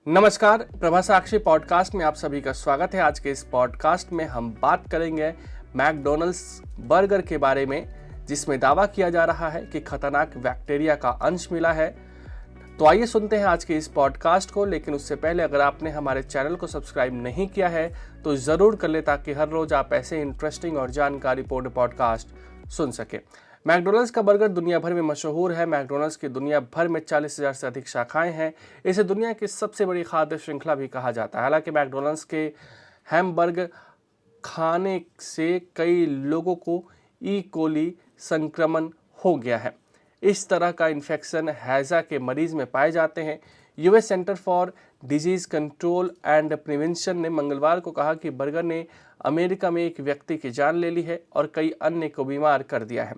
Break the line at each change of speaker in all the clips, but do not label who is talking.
नमस्कार, प्रभा साक्षी पॉडकास्ट में आप सभी का स्वागत है। आज के इस पॉडकास्ट में हम बात करेंगे मैकडॉनल्ड्स बर्गर के बारे में, जिसमें दावा किया जा रहा है कि खतरनाक बैक्टीरिया का अंश मिला है। तो आइए सुनते हैं आज के इस पॉडकास्ट को। लेकिन उससे पहले अगर आपने हमारे चैनल को सब्सक्राइब नहीं किया है तो ज़रूर कर ले, ताकि हर रोज़ आप ऐसे इंटरेस्टिंग और जानकारीपूर्ण पॉडकास्ट सुन सके। मैकडॉनल्ड्स का बर्गर दुनिया भर में मशहूर है। मैकडॉनल्ड्स की दुनिया भर में 40,000 से अधिक शाखाएं हैं। इसे दुनिया की सबसे बड़ी खाद्य श्रृंखला भी कहा जाता है। हालांकि मैकडॉनल्ड्स के हैमबर्गर खाने से कई लोगों को ई कोली संक्रमण हो गया है। इस तरह का इन्फेक्शन हैजा के मरीज में पाए जाते हैं। US centre for disease control and prevention ने मंगलवार को कहा कि बर्गर ने अमेरिका में एक व्यक्ति की जान ले ली है और कई अन्य को बीमार कर दिया है।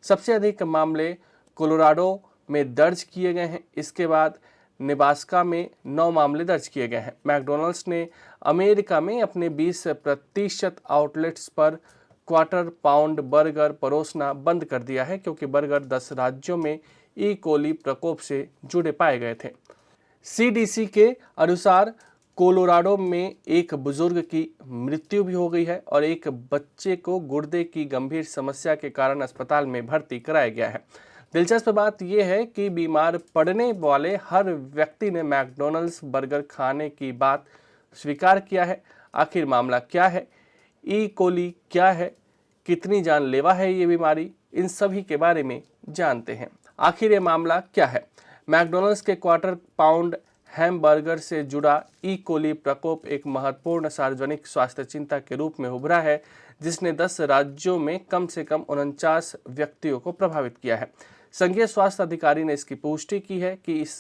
सबसे अधिक मामले कोलोराडो में दर्ज किए गए हैं। इसके बाद नेब्रास्का में 9 मामले दर्ज किए गए हैं। मैकडॉनल्ड्स ने अमेरिका में अपने 20% आउटलेट्स पर क्वार्टर पाउंड बर्गर परोसना बंद कर दिया है, क्योंकि बर्गर 10 राज्यों में ई कोली प्रकोप से जुड़े पाए गए थे। सीडीसी के अनुसार कोलोराडो में एक बुजुर्ग की मृत्यु भी हो गई है और एक बच्चे को गुर्दे की गंभीर समस्या के कारण अस्पताल में भर्ती कराया गया है। दिलचस्प बात यह है कि बीमार पड़ने वाले हर व्यक्ति ने मैकडॉनल्ड्स बर्गर खाने की बात स्वीकार किया है। आखिर मामला क्या है? ई कोली क्या है? कितनी जानलेवा है ये बीमारी? इन सभी के बारे में जानते हैं। आखिर ये मामला क्या है? मैकडॉनल्ड्स के क्वार्टर पाउंड हैमबर्गर से जुड़ा ई कोली प्रकोप एक महत्वपूर्ण सार्वजनिक स्वास्थ्य चिंता के रूप में उभरा है, जिसने 10 राज्यों में कम से कम 49 व्यक्तियों को प्रभावित किया है। संघीय स्वास्थ्य अधिकारी ने इसकी पुष्टि की है कि इस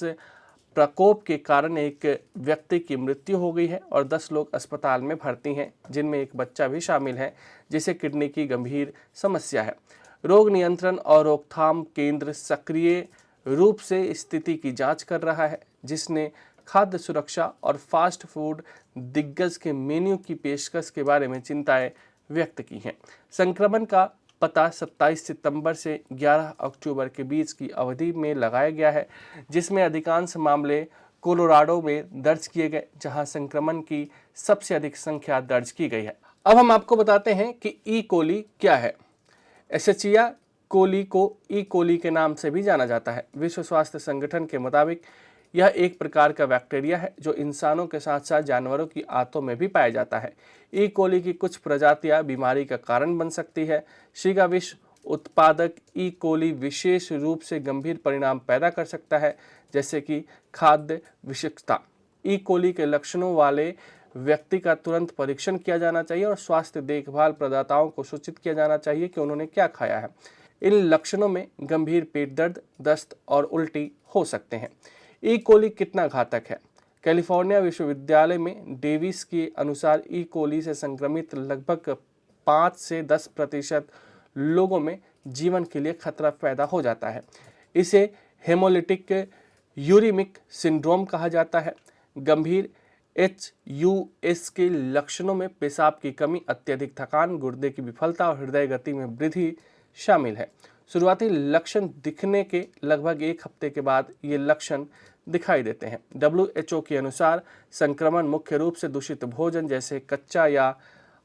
प्रकोप के कारण एक व्यक्ति की मृत्यु हो गई है और 10 लोग अस्पताल में भर्ती हैं, जिनमें एक बच्चा भी शामिल है जिसे किडनी की गंभीर समस्या है। रोग नियंत्रण और रोकथाम केंद्र सक्रिय रूप से स्थिति की जांच कर रहा है, जिसने खाद्य सुरक्षा और फास्ट फूड दिग्गज के मेन्यू की पेशकश के बारे में चिंताएं व्यक्त की हैं। संक्रमण का पता 27 सितंबर से 11 अक्टूबर के बीच की अवधि में लगाया गया है, जिसमें अधिकांश मामले कोलोराडो में दर्ज किए गए, जहां संक्रमण की सबसे अधिक संख्या दर्ज की गई है। अब हम आपको बताते हैं कि ई कोली क्या है। एसेचिया कोली को ई कोली के नाम से भी जाना जाता है। विश्व स्वास्थ्य संगठन के मुताबिक यह एक प्रकार का बैक्टीरिया है जो इंसानों के साथ साथ जानवरों की आंतों में भी पाया जाता है। ई कोली की कुछ प्रजातियां बीमारी का कारण बन सकती है। शीघ्र विश्व उत्पादक ई कोली विशेष रूप से गंभीर परिणाम पैदा कर सकता है, जैसे कि खाद्य विषाक्तता। ई कोली के लक्षणों वाले व्यक्ति का तुरंत परीक्षण किया जाना चाहिए और स्वास्थ्य देखभाल प्रदाताओं को सूचित किया जाना चाहिए कि उन्होंने क्या खाया है। इन लक्षणों में गंभीर पेट दर्द, दस्त और उल्टी हो सकते हैं। ई कोली कितना घातक है? कैलिफोर्निया विश्वविद्यालय में डेविस के अनुसार ई कोली से संक्रमित लगभग 5 से 10% लोगों में जीवन के लिए खतरा पैदा हो जाता है। इसे हेमोलिटिक यूरिमिक सिंड्रोम कहा जाता है। गंभीर HUS के लक्षणों में पेशाब की कमी, अत्यधिक थकान, गुर्दे की विफलता और हृदय गति में वृद्धि शामिल है। शुरुआती लक्षण दिखने के लगभग 1 हफ्ते के बाद ये लक्षण दिखाई देते हैं। WHO के अनुसार संक्रमण मुख्य रूप से दूषित भोजन जैसे कच्चा या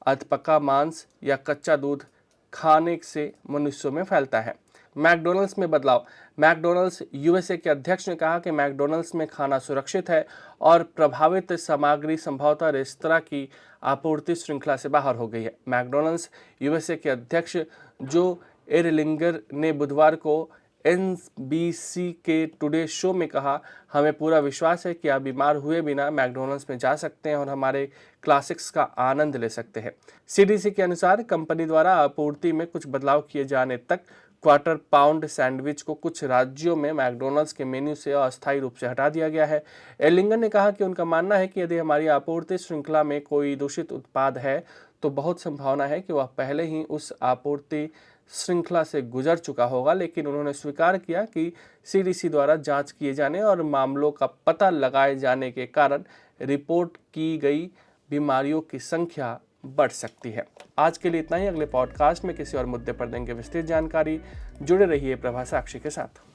अधपका मांस या कच्चा दूध खाने से मनुष्यों में फैलता है। मैकडॉनल्ड्स में बदलाव। मैकडॉनल्ड्स USA के अध्यक्ष ने कहा कि मैकडॉनल्ड्स में खाना सुरक्षित है और प्रभावित सामग्री संभवतः रेस्तरां की आपूर्ति श्रृंखला से बाहर हो गई है। मैकडॉनल्ड्स USA के अध्यक्ष जो एरलिंगर ने बुधवार को NBC के टुडे शो में कहा, हमें पूरा विश्वास है कि आप बीमार हुए बिना मैकडॉनल्ड्स में जा सकते हैं और हमारे क्लासिक्स का आनंद ले सकते हैं। CDC के अनुसार कंपनी द्वारा आपूर्ति में कुछ बदलाव किए जाने तक क्वार्टर पाउंड सैंडविच को कुछ राज्यों में मैकडॉनल्ड्स के मेन्यू से अस्थायी रूप से हटा दिया गया है। एलिंगन ने कहा कि उनका मानना है कि यदि हमारी आपूर्ति श्रृंखला में कोई दूषित उत्पाद है तो बहुत संभावना है कि वह पहले ही उस आपूर्ति श्रृंखला से गुजर चुका होगा, लेकिन उन्होंने स्वीकार किया कि CDC द्वारा जांच किए जाने और मामलों का पता लगाए जाने के कारण रिपोर्ट की गई बीमारियों की संख्या बढ़ सकती है। आज के लिए इतना ही। अगले पॉडकास्ट में किसी और मुद्दे पर देंगे विस्तृत जानकारी। जुड़े रहिए प्रभा साक्षी के साथ।